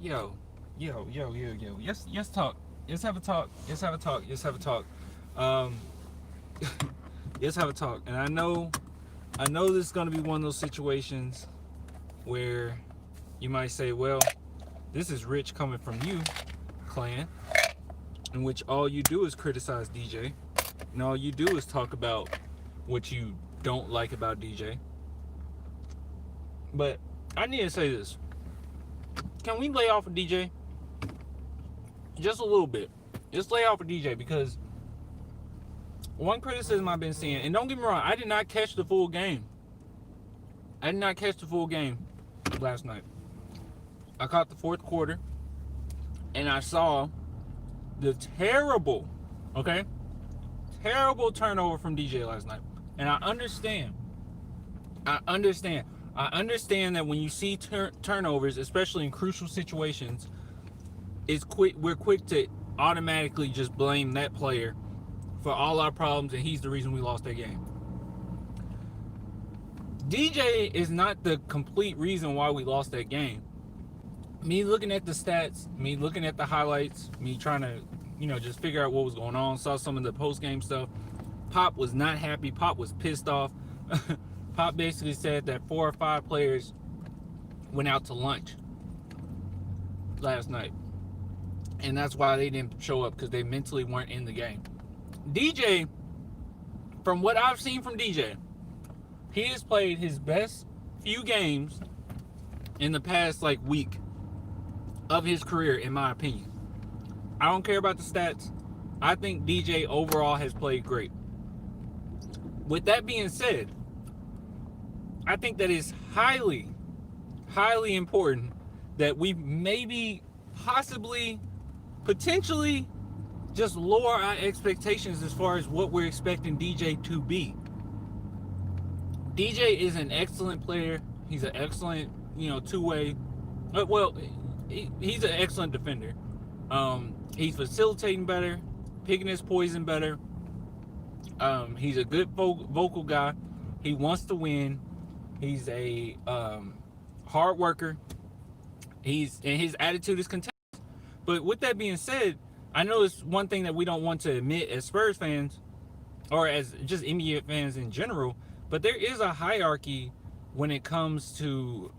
Yo, yo. Let's talk. Let's have a talk. Let's have a talk. Let's have a talk. Um, let's have a talk. And I know this is gonna be one of those situations where you might say, well, this is rich coming from you, clan, in which all you do is criticize DJ, and all you do is talk about what you don't like about DJ. But I need to say this. Can we lay off of DJ? Just a little bit. Just lay off of DJ because one criticism I've been seeing, and don't get me wrong, I did not catch the full game. I did not catch the full game last night. I caught the fourth quarter, and I saw the okay, terrible turnover from DJ last night. And I understand. I understand that when you see turnovers, especially in crucial situations, we're quick to automatically just blame that player for all our problems, and he's the reason we lost that game. DJ is not the complete reason why we lost that game. Me looking at the stats, me looking at the highlights, me trying to, just figure out what was going on, saw some of the post-game stuff. Pop was not happy. Pop was pissed off. Pop basically said that 4 or 5 players went out to lunch last night. And that's why they didn't show up, because they mentally weren't in the game. DJ, from what I've seen from DJ, he has played his best few games in the past week of his career, in my opinion. I don't care about the stats. I think DJ overall has played great. With that being said, I think that it's highly, highly important that we maybe, possibly, potentially just lower our expectations as far as what we're expecting DJ to be. DJ is an excellent player. He's an excellent, two-way. Well, he's an excellent defender. He's facilitating better, picking his poison better. He's a good vocal guy. He wants to win. He's a hard worker. And his attitude is contagious. But with that being said, I know it's one thing that we don't want to admit as Spurs fans, or as just NBA fans in general, but there is a hierarchy when it comes to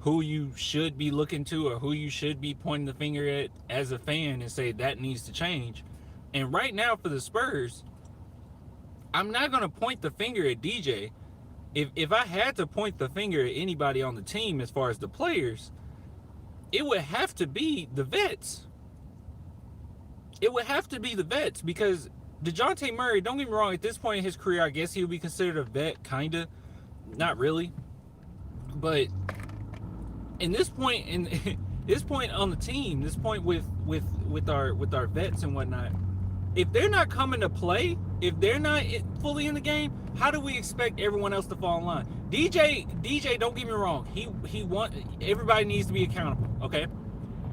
who you should be looking to, or who you should be pointing the finger at as a fan and say that needs to change. And right now for the Spurs, I'm not going to point the finger at DJ. If I had to point the finger at anybody on the team as far as the players, it would have to be the vets. It would have to be the vets, because DeJounte Murray, don't get me wrong, at this point in his career, I guess he would be considered a vet, kind of. Not really. But in this point on the team, this point with our vets and whatnot, if they're not coming to play, if they're not fully in the game, how do we expect everyone else to fall in line? DJ, don't get me wrong, everybody needs to be accountable, okay?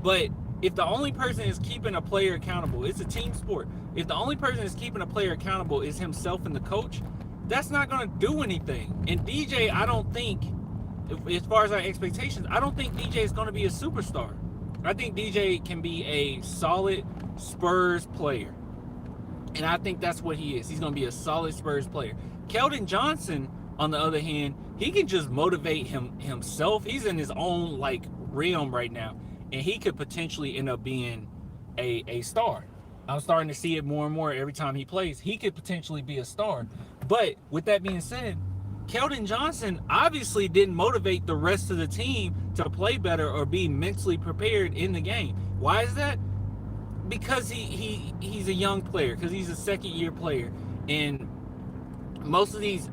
But if the only person is keeping a player accountable, it's a team sport. If the only person is keeping a player accountable is himself and the coach, that's not going to do anything. And DJ, I don't think, as far as our expectations, I don't think DJ is going to be a superstar. I think DJ can be a solid Spurs player. And I think that's what he is. He's going to be a solid Spurs player. Keldon Johnson, on the other hand, he can just motivate himself. He's in his own realm right now, and he could potentially end up being a star. I'm starting to see it more and more every time he plays. He could potentially be a star. But with that being said, Keldon Johnson obviously didn't motivate the rest of the team to play better or be mentally prepared in the game. Why is that? Because he's a young player, because he's a second-year player, and most of these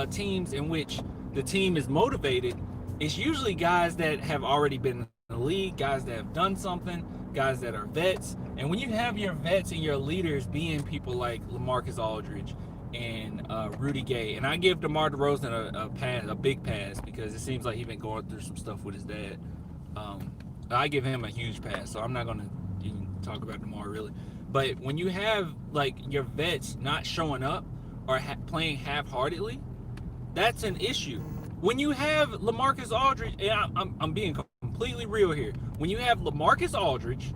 teams in which the team is motivated, it's usually guys that have already been in the league, guys that have done something, guys that are vets. And when you have your vets and your leaders being people like LaMarcus Aldridge and Rudy Gay, and I give DeMar DeRozan a big pass, because it seems like he's been going through some stuff with his dad. I give him a huge pass, so I'm not going to even talk about DeMar really. But when you have your vets not showing up or playing half-heartedly, that's an issue. When you have LaMarcus Aldridge, and I'm being completely completely real here. When you have LaMarcus Aldridge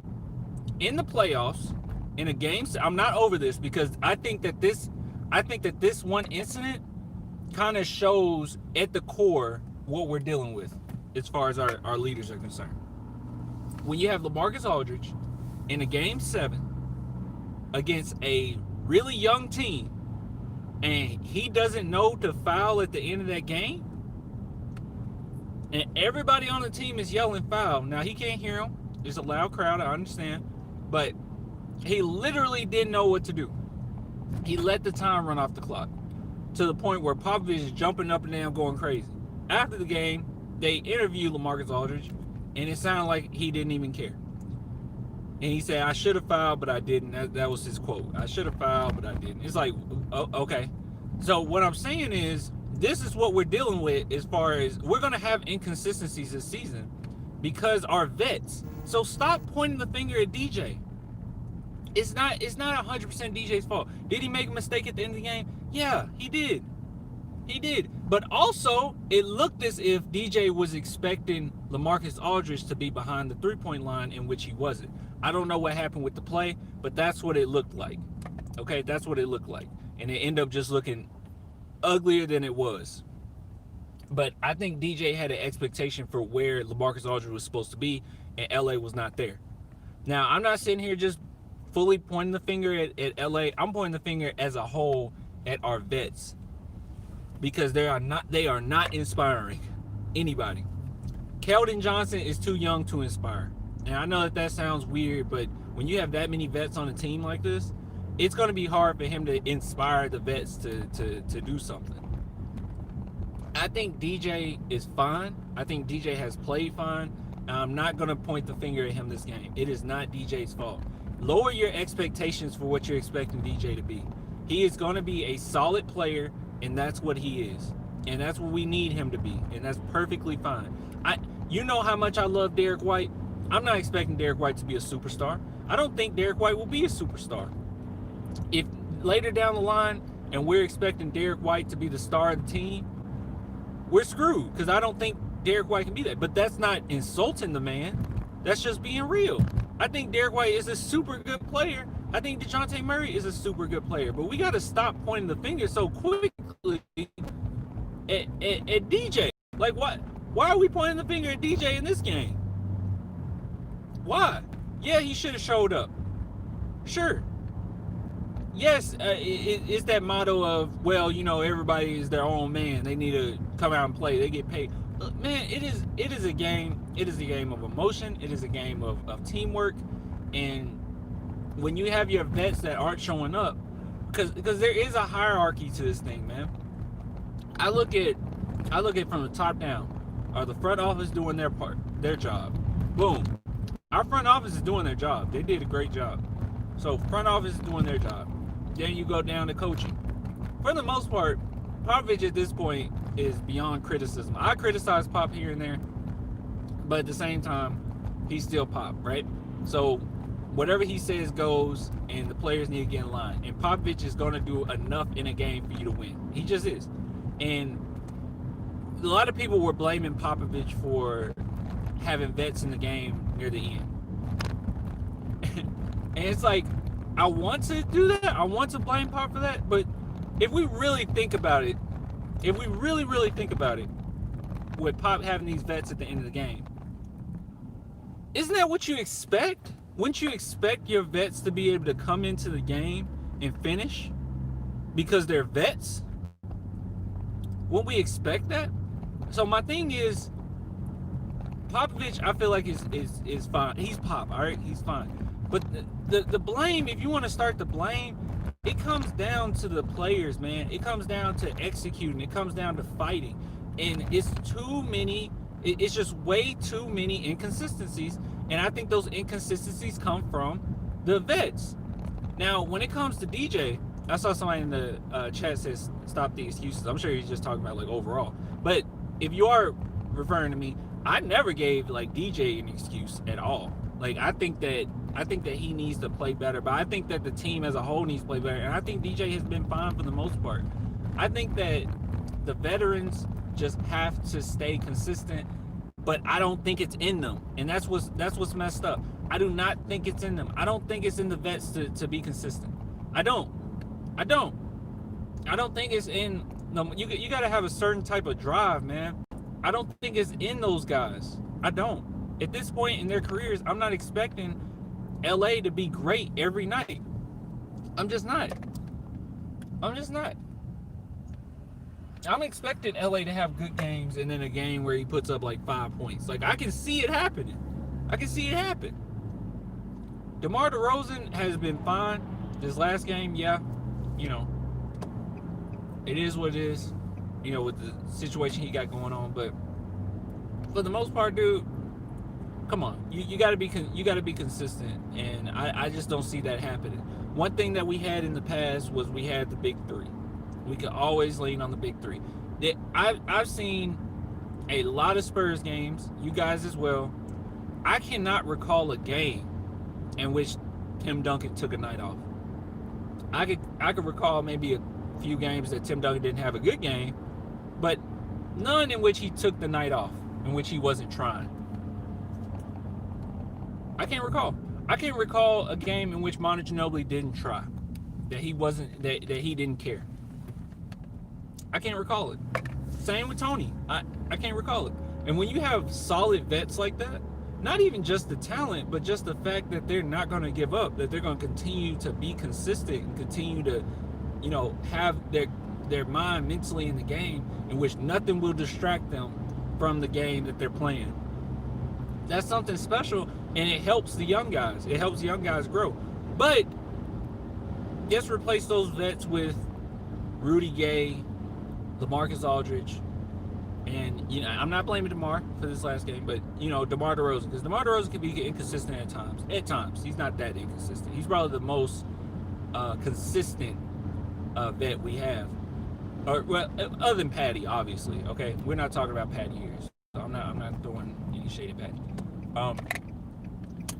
in the playoffs in a game, I'm not over this because I think that this one incident kind of shows at the core what we're dealing with as far as our leaders are concerned. When you have LaMarcus Aldridge in a game 7 against a really young team and he doesn't know to foul at the end of that game, and everybody on the team is yelling foul. Now, he can't hear him. It's a loud crowd, I understand. But he literally didn't know what to do. He let the time run off the clock to the point where Popovich is jumping up and down going crazy. After the game, they interviewed LaMarcus Aldridge, and it sounded like he didn't even care. And he said, I should have fouled, but I didn't. That was his quote. I should have fouled, but I didn't. It's like, oh, okay. So what I'm saying is, this is what we're dealing with as far as we're going to have inconsistencies this season because our vets. So stop pointing the finger at DJ. It's not 100% DJ's fault. Did he make a mistake at the end of the game? Yeah, he did. He did. But also, it looked as if DJ was expecting LaMarcus Aldridge to be behind the three-point line, in which he wasn't. I don't know what happened with the play, but that's what it looked like. Okay, that's what it looked like. And it ended up just looking uglier than it was. But I think DJ had an expectation for where LaMarcus Aldridge was supposed to be, and LA was not there. Now, I'm not sitting here just fully pointing the finger at LA. I'm pointing the finger as a whole at our vets because they are not inspiring anybody. Keldon Johnson is too young to inspire. And I know that sounds weird, but when you have that many vets on a team like this, it's going to be hard for him to inspire the vets to do something. I think DJ is fine. I think DJ has played fine. I'm not going to point the finger at him this game. It is not DJ's fault. Lower your expectations for what you're expecting DJ to be. He is going to be a solid player, and that's what he is. And that's what we need him to be, and that's perfectly fine. You know how much I love Derek White. I'm not expecting Derek White to be a superstar. I don't think Derek White will be a superstar. If later down the line and we're expecting Derek White to be the star of the team, we're screwed because I don't think Derek White can be that. But that's not insulting the man. That's just being real. I think Derek White is a super good player. I think DeJounte Murray is a super good player. But we got to stop pointing the finger so quickly at DJ. Like, what? Why are we pointing the finger at DJ in this game? Why? Yeah, he should have showed up. Sure. Yes, it's that motto of, well, you know, everybody is their own man. They need to come out and play. They get paid. Look, man, it is a game. It is a game of emotion. It is a game of teamwork. And when you have your vets that aren't showing up, because there is a hierarchy to this thing, man. I look at from the top down. Are the front office doing their part, their job? Boom. Our front office is doing their job. They did a great job. So front office is doing their job. Then you go down to coaching. For the most part, Popovich at this point is beyond criticism. I criticize Pop here and there, but at the same time, he's still Pop, right? So whatever he says goes, and the players need to get in line. And Popovich is going to do enough in a game for you to win. He just is. And a lot of people were blaming Popovich for having vets in the game near the end. And it's like, I want to do that. I want to blame Pop for that. But if we really think about it, with Pop having these vets at the end of the game, isn't that what you expect? Wouldn't you expect your vets to be able to come into the game and finish because they're vets? Wouldn't we expect that? So my thing is, Popovich, I feel like is fine. He's Pop, all right? He's fine. But the blame, if you want to start the blame, it comes down to the players, man. It comes down to executing. It comes down to fighting. And it's too many, it's just way too many inconsistencies. And I think those inconsistencies come from the vets. Now, when it comes to DJ, I saw somebody in the chat says, stop the excuses. I'm sure he's just talking about, like, overall. But if you are referring to me, I never gave, like, DJ an excuse at all. Like, I think that he needs to play better, but I think that the team as a whole needs to play better. And I think DJ has been fine for the most part. I think that the veterans just have to stay consistent but I don't think it's in them, and that's what's messed up. I do not think it's in them. I don't think it's in the vets to be consistent. I don't. I don't. I don't think it's in. No, you got to have a certain type of drive, man. I don't think it's in those guys. I don't. At this point in their careers, I'm not expecting LA to be great every night. I'm just not. I'm just not. I'm expecting LA to have good games and then a game where he puts up like 5 points. Like, I can see it happening. I can see it happen. DeMar DeRozan has been fine. This last game, yeah, you know, it is what it is, you know, with the situation he got going on. But for the most part, dude, come on, you got to be consistent, and I just don't see that happening. One thing that we had in the past was we had the big three. We could always lean on the big three. I've seen a lot of Spurs games, you guys as well. I cannot recall a game in which Tim Duncan took a night off. I could recall maybe a few games that Tim Duncan didn't have a good game, but none in which he took the night off, in which he wasn't trying. I can't recall. I can't recall a game in which Manu Ginobili didn't try, that he didn't care. I can't recall it. Same with Tony. I can't recall it. And when you have solid vets like that, not even just the talent, but just the fact that they're not going to give up, that they're going to continue to be consistent and continue to, you know, have their mind mentally in the game, in which nothing will distract them from the game that they're playing. That's something special, and it helps the young guys. It helps young guys grow. But just replace those vets with Rudy Gay, LaMarcus Aldridge, and, you know, I'm not blaming DeMar for this last game, but, you know, DeMar DeRozan, because DeMar DeRozan can be inconsistent at times. At times, he's not that inconsistent. He's probably the most consistent vet we have, or, well, other than Patty, obviously. Okay, we're not talking about Patty here, so I'm not throwing any shade at Patty.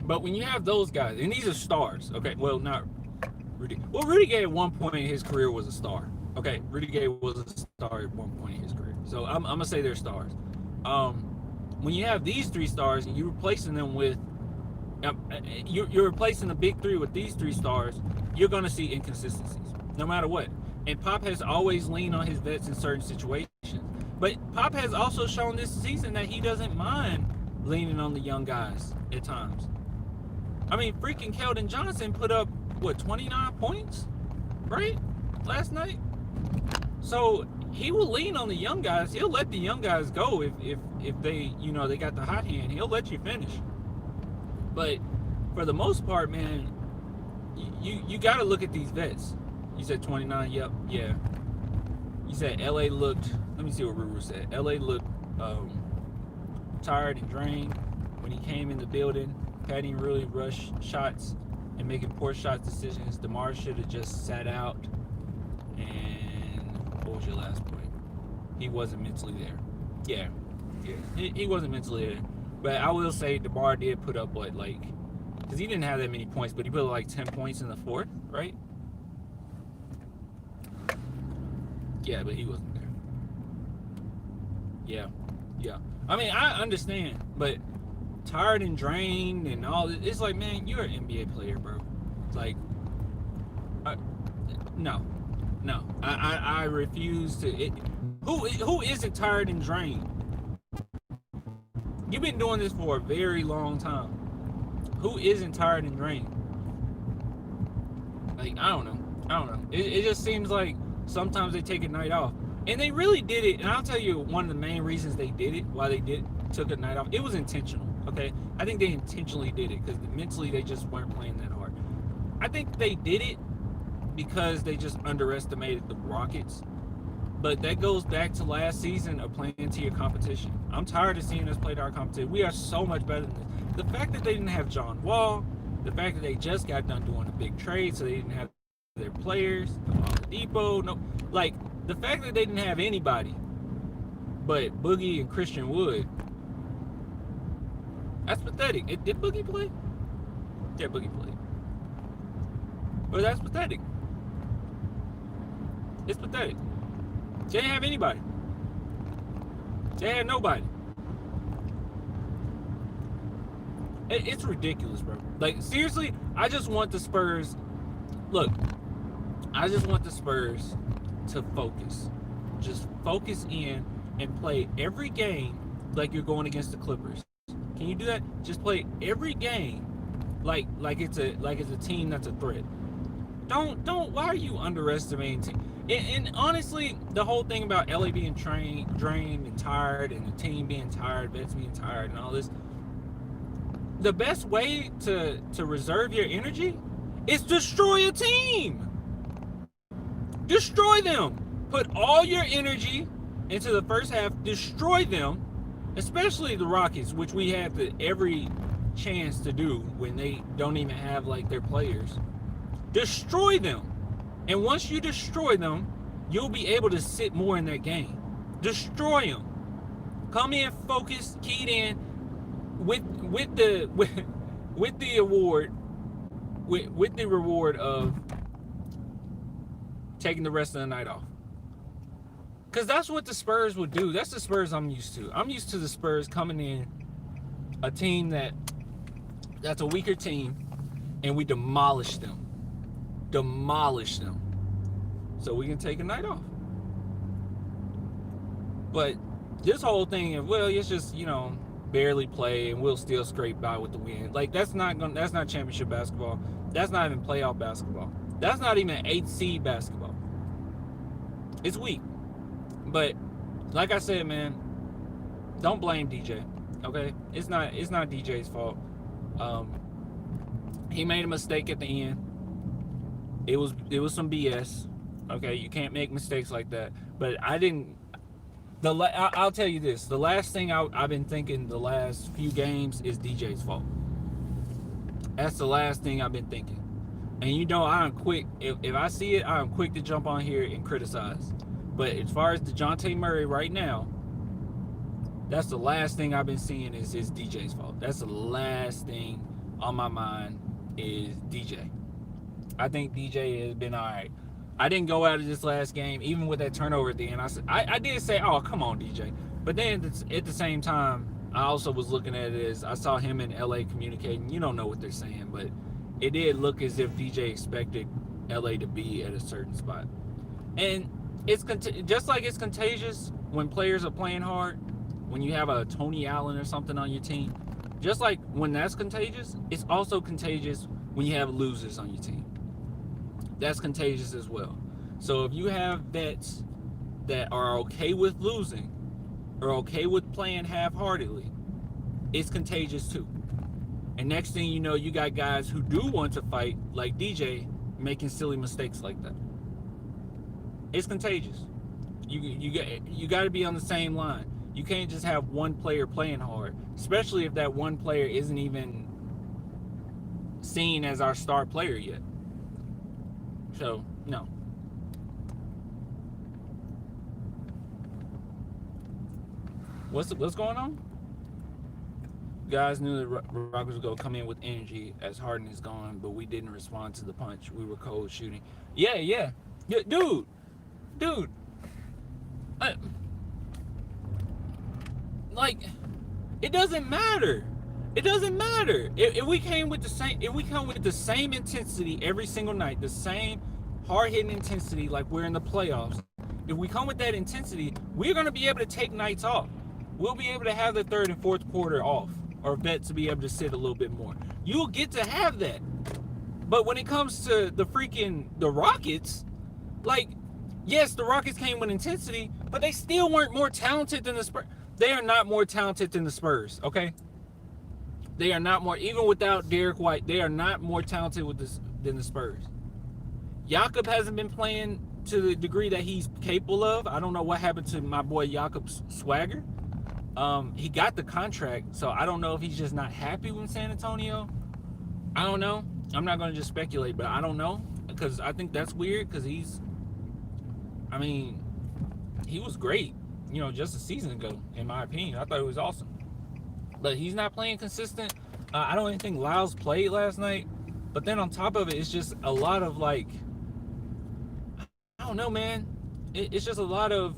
But when you have those guys, and these are stars, okay, well, not Rudy. Well, Rudy Gay at one point in his career was a star. Okay, Rudy Gay was a star at one point in his career. So I'm going to say they're stars. When you have these three stars and you're replacing them with, you're replacing the big three with these three stars, you're going to see inconsistencies, no matter what. And Pop has always leaned on his vets in certain situations. But Pop has also shown this season that he doesn't mind leaning on the young guys at times. I mean, freaking Keldon Johnson put up, 29 points, right? Last night? So he will lean on the young guys. He'll let the young guys go if they, you know, they got the hot hand. He'll let you finish. But for the most part, man, you got to look at these vets. You said 29. Yep. Yeah. You said LA looked. Let me see what Ruru said. LA looked tired and drained when he came in the building. Patty really rushed shots and making poor shot decisions. DeMar should have just sat out. And what was your last point? He wasn't mentally there. Yeah. He wasn't mentally there. But I will say DeMar did put up because he didn't have that many points, but he put up like 10 points in the fourth, right? Yeah, but he wasn't there. Yeah. I mean, I understand, but tired and drained and all this, it's like, man, you're an NBA player, bro. It's like, no. I refuse to. Who isn't tired and drained? You've been doing this for a very long time. Who isn't tired and drained? Like, I don't know. It just seems like sometimes they take a night off. And they really did it. And I'll tell you one of the main reasons they did it, why they took a night off. It was intentional, okay? I think they intentionally did it because mentally they just weren't playing that hard. I think they did it because they just underestimated the Rockets. But that goes back to last season of playing to your competition. I'm tired of seeing us play to our competition. We are so much better than this. The fact that they didn't have John Wall, the fact that they just got done doing a big trade, so they didn't have their players, Depot, the fact that they didn't have anybody but Boogie and Christian Wood, that's pathetic. Did Boogie play? Yeah, Boogie played. But that's pathetic. It's pathetic. They didn't have anybody. They had nobody. It's ridiculous, bro. Like, seriously, I just want the Spurs. Look, I just want the Spurs to focus. Just focus in and play every game like you're going against the Clippers. Can you do that? Just play every game like it's a team that's a threat. Don't. Why are you underestimating team? And honestly, the whole thing about LA being drained and tired, and the team being tired, vets being tired, and all this. The best way to reserve your energy is destroy a team. Destroy them. Put all your energy into the first half. Destroy them, especially the Rockets, which we had every chance to do when they don't even have like their players. Destroy them. And once you destroy them, you'll be able to sit more in that game. Destroy them. Come in focused, keyed in, with the award, with the reward of taking the rest of the night off. Because that's what the Spurs would do. That's the Spurs I'm used to. I'm used to the Spurs coming in, a team that's a weaker team, and we demolish them. So we can take a night off. But this whole thing of, well, it's just, barely play and we'll still scrape by with the win. Like, that's not championship basketball. That's not even playoff basketball. That's not even 8th seed basketball. It's weak. But like I said, man, don't blame DJ. Okay? It's not DJ's fault. He made a mistake at the end. It was some BS. Okay, you can't make mistakes like that. But I didn't. I'll tell you this: the last thing I've been thinking the last few games is DJ's fault. That's the last thing I've been thinking. And I'm quick. If I see it, I'm quick to jump on here and criticize. But as far as DeJounte Murray right now, that's the last thing I've been seeing is DJ's fault. That's the last thing on my mind is DJ. I think DJ has been all right. I didn't go out of this last game, even with that turnover at the end. I did say, oh, come on, DJ. But then at the same time, I also was looking at it as I saw him in LA communicating. You don't know what they're saying, but it did look as if DJ expected LA to be at a certain spot. And it's just like it's contagious when players are playing hard, when you have a Tony Allen or something on your team. Just like when that's contagious, it's also contagious when you have losers on your team. That's contagious as well. So if you have vets that are okay with losing or okay with playing half-heartedly, it's contagious too. And next thing you know, you got guys who do want to fight, like DJ, making silly mistakes like that. It's contagious. You got to be on the same line. You can't just have one player playing hard, especially if that one player isn't even seen as our star player yet. So, no. What's going on? Guys knew the Rockets were going to come in with energy as Harden is gone, but we didn't respond to the punch. We were cold shooting. Yeah. Dude. Like, it doesn't matter. It doesn't matter. If we come with the same intensity every single night, the same hard-hitting intensity like we're in the playoffs, if we come with that intensity, we're going to be able to take nights off. We'll be able to have the third and fourth quarter off, or vets to be able to sit a little bit more. You'll get to have that. But when it comes to the Rockets, like, yes, the Rockets came with intensity, but they still weren't more talented than the Spurs. They are not more talented than the Spurs, okay? They are not more, even without Derek White, they are not more talented than the Spurs. Jakob hasn't been playing to the degree that he's capable of. I don't know what happened to my boy Jakob's swagger. He got the contract, so I don't know if he's just not happy with San Antonio. I don't know. I'm not going to just speculate, but I don't know, because I think that's weird, because he was great, just a season ago, in my opinion. I thought he was awesome. But he's not playing consistent. I don't even think Lyles played last night. But then on top of it, it's just a lot of, like, I don't know, man. It's just a lot of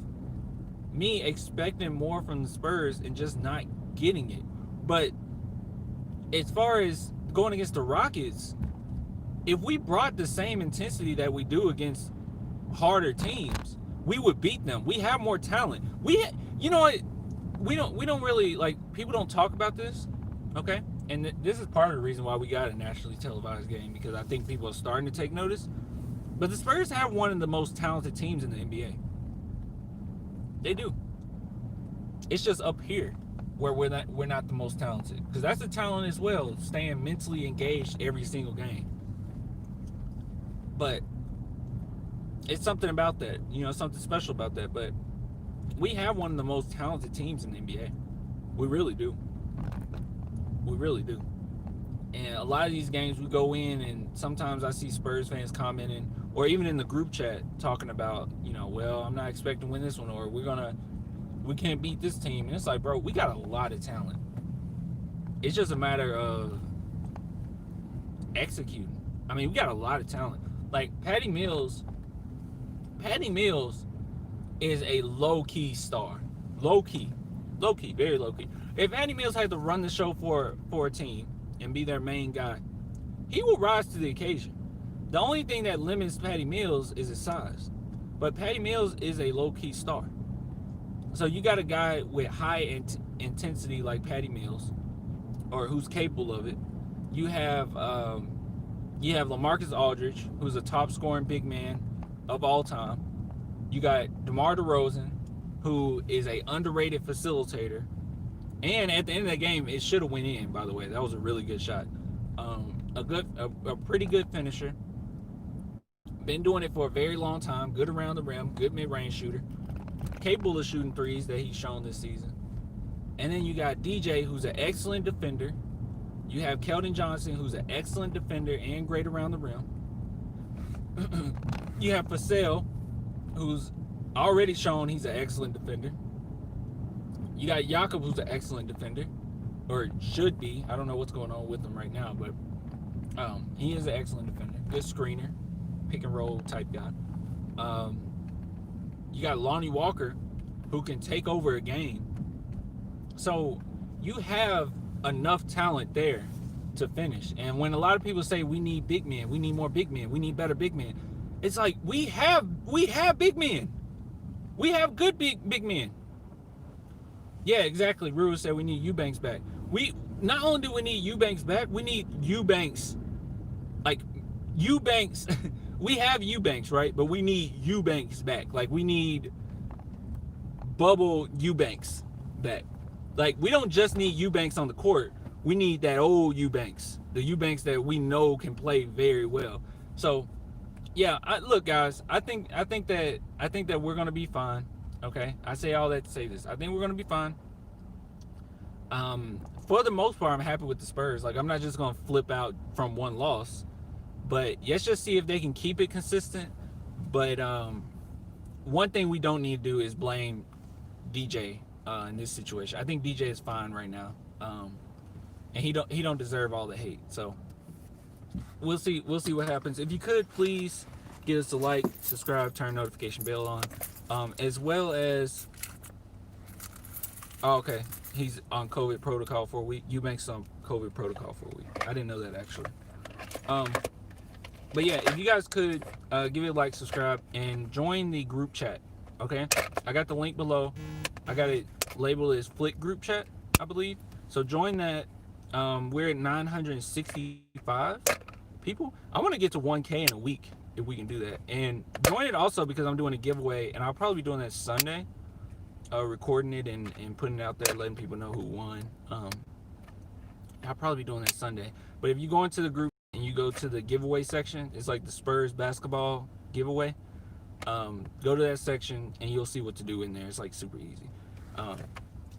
me expecting more from the Spurs and just not getting it. But as far as going against the Rockets, if we brought the same intensity that we do against harder teams, we would beat them. We have more talent. You know what? We don't really, like, people don't talk about this, okay? And this is part of the reason why we got a nationally televised game, because I think people are starting to take notice. But the Spurs have one of the most talented teams in the NBA. They do. It's just up here where we're not the most talented, because that's a talent as well, staying mentally engaged every single game. But it's something about that, something special about that. But we have one of the most talented teams in the NBA. We really do. We really do. And a lot of these games we go in, and sometimes I see Spurs fans commenting, or even in the group chat talking about, well, I'm not expecting to win this one, or we can't beat this team. And it's like, bro, we got a lot of talent. It's just a matter of executing. I mean, we got a lot of talent. Like Patty Mills is a low-key star. Low-key, very low-key. If Patty Mills had to run the show for a team and be their main guy, he will rise to the occasion. The only thing that limits Patty Mills is his size. But Patty Mills is a low-key star. So you got a guy with high intensity like Patty Mills, or who's capable of it. You have LaMarcus Aldridge, who's a top-scoring big man of all time. You got DeMar DeRozan, who is a underrated facilitator. And at the end of the game, it should have went in, by the way. That was a really good shot. A pretty good finisher. Been doing it for a very long time. Good around the rim. Good mid-range shooter. Capable of shooting threes that he's shown this season. And then you got DJ, who's an excellent defender. You have Keldon Johnson, who's an excellent defender and great around the rim. You have Vassell, who's already shown he's an excellent defender. You got Jakob, who's an excellent defender, or should be. I don't know what's going on with him right now, but he is an excellent defender. Good screener, pick and roll type guy. You got Lonnie Walker, who can take over a game. So you have enough talent there to finish. And when a lot of people say we need big men, we need more big men, we need better big men, it's like we have big men. We have good big men. Yeah, exactly. Rue said we need Eubanks back. We not only do we need Eubanks back, we need Eubanks. Like Eubanks, we have Eubanks, right? But we need Eubanks back. Like we need bubble Eubanks back. Like we don't just need Eubanks on the court. We need that old Eubanks, the Eubanks that we know can play very well. So, yeah, look, guys, I think that we're gonna be fine. Okay, I say all that to say this. I think we're gonna be fine. For the most part, I'm happy with the Spurs. Like, I'm not just gonna flip out from one loss, but let's just see if they can keep it consistent. But one thing we don't need to do is blame DJ in this situation. I think DJ is fine right now, and he don't deserve all the hate. So we'll see what happens. If you could please give us a like, subscribe, turn notification bell on, as well as okay, he's on COVID protocol for a week. Eubanks on COVID protocol for a week. I didn't know that actually. But yeah, if you guys could give it a like, subscribe, and join the group chat. Okay, I got the link below. I got it labeled as Flick group chat, I believe. So join that. We're at 965 people. I want to get to 1K in a week if we can do that. And join it also because I'm doing a giveaway, and I'll probably be doing that Sunday. Recording it and putting it out there, letting people know who won. I'll probably be doing that Sunday. But if you go into the group and you go to the giveaway section, it's like the Spurs basketball giveaway. Go to that section and you'll see what to do in there. It's like super easy.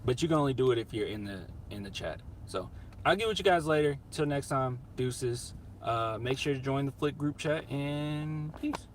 But you can only do it if you're in the chat. So I'll get with you guys later. Till next time, deuces. Make sure to join the Flick group chat, and peace.